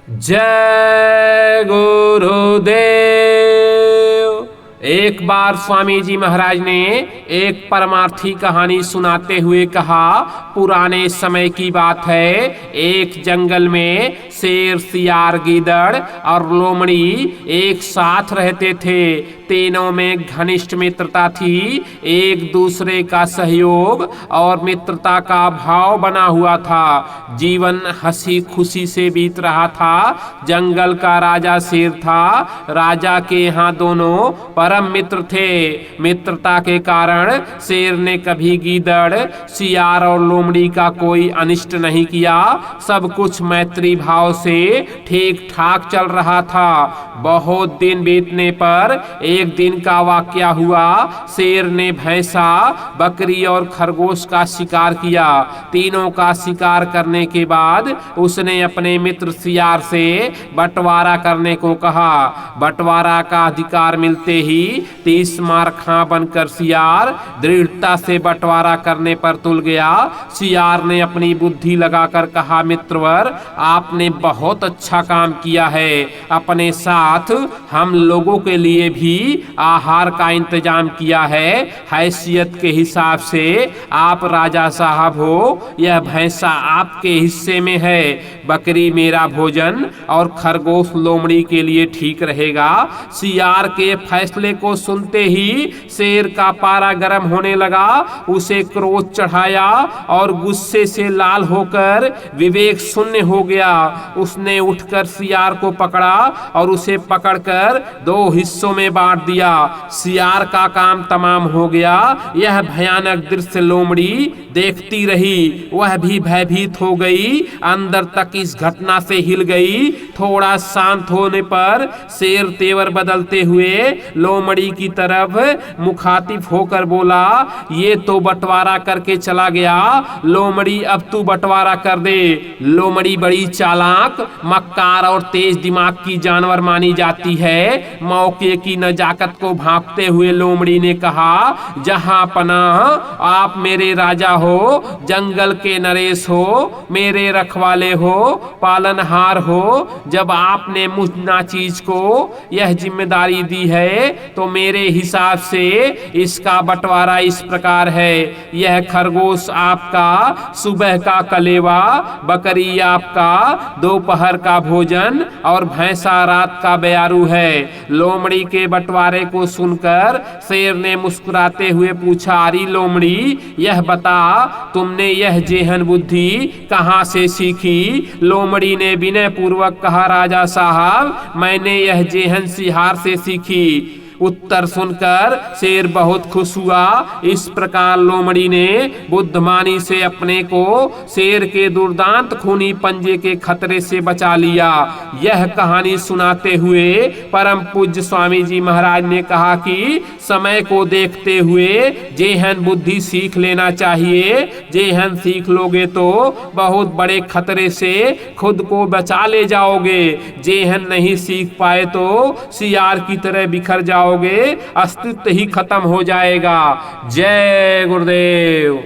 जय गुरुदेव। एक बार स्वामी जी महाराज ने एक परमार्थी कहानी सुनाते हुए कहा, पुराने समय की बात है। एक जंगल में शेर, सियार, गीदड़ और लोमड़ी एक साथ रहते थे। तीनों में घनिष्ठ मित्रता थी। एक दूसरे का सहयोग और मित्रता का भाव बना हुआ था। जीवन हंसी खुशी से बीत रहा था। जंगल का राजा शेर था। राजा के यहाँ दोनों परम मित्र थे। मित्रता के कारण शेर ने कभी गीदड़, सियार और लोमड़ी का कोई अनिष्ट नहीं किया। सब कुछ मैत्री भाव से ठीक ठाक चल रहा था। बहुत दिन बीतने पर एक दिन का वाकया हुआ। शेर ने भैंसा, बकरी और खरगोश का शिकार किया। तीनों का शिकार करने के बाद उसने अपने मित्र सियार से बंटवारा करने को कहा। बंटवारा का अधिकार मिलते ही 30 मार खां बनकर सियार दृढ़ता से बंटवारा करने पर तुल गया। सियार ने अपनी बुद्धि लगाकर कहा, मित्रवर, आपने बहुत अच्छा काम किया है। अपने साथ हम लोगों के लिए भी आहार का इंतजाम किया है। हैसियत के हिसाब से आप राजा साहब हो। यह भैंसा आपके हिस्से में है। बकरी मेरा भोजन और खरगोश लोमड़ी के लिए ठीक रहेगा। सियार के फैसले को सुनते ही शेर का पारा गर्म होने लगा। उसे क्रोध चढ़ाया और गुस्से से लाल होकर विवेक शून्य हो गया। उसने उठकर सियार को पकड़ा और उसे पकड़कर 2 हिस्सों में बांट दिया। सियार का काम तमाम हो गया। यह भयानक दृश्य लोमड़ी देखती रही। वह भी भयभीत हो गई। अंदर तक इस घटना से हिल गई। थोड़ा शांत होने पर शेर तेवर बदलते हुए लोमड़ी की तरफ मुखातिब होकर बोला, ये तो बंटवारा करके चला गया। लोमड़ी अब तू बंटवारा कर दे। लोमड़ी बड़ी चालाक, मक्कार और तेज दिमाग की जानवर मानी जाती है। मौके की नजाकत को भांपते हुए लोमड़ी ने कहा, जहां पनाह आप मेरे राजा हो, जंगल के नरेश हो, मेरे रखवाले हो, पालनहार हो। जब आपने मुझ नाचीज को यह जिम्मेदारी दी है तो मेरे हिसाब से इसका बंटवारा इस प्रकार है। यह खरगोश आपका सुबह का कलेवा, बकरी आपका दोपहर का भोजन और भैंसा रात का बयारू है। लोमड़ी के बंटवारे को सुनकर शेर ने मुस्कुराते हुए पूछा, अरे लोमड़ी, यह बता तुमने यह जेहन बुद्धि कहां से सीखी? लोमड़ी ने विनय पूर्वक कहा, राजा साहब, मैंने यह जेहन सियार से सीखी। उत्तर सुनकर शेर बहुत खुश हुआ। इस प्रकार लोमड़ी ने बुद्धिमानी से अपने को शेर के दुर्दांत खूनी पंजे के खतरे से बचा लिया। यह कहानी सुनाते हुए परम पूज्य स्वामी जी महाराज ने कहा कि समय को देखते हुए जेहन बुद्धि सीख लेना चाहिए। जेहन सीख लोगे तो बहुत बड़े खतरे से खुद को बचा ले जाओगे। जेहन नहीं सीख पाए तो सियार की तरह बिखर जाओगे, अस्तित्व ही खत्म हो जाएगा। जय गुरुदेव।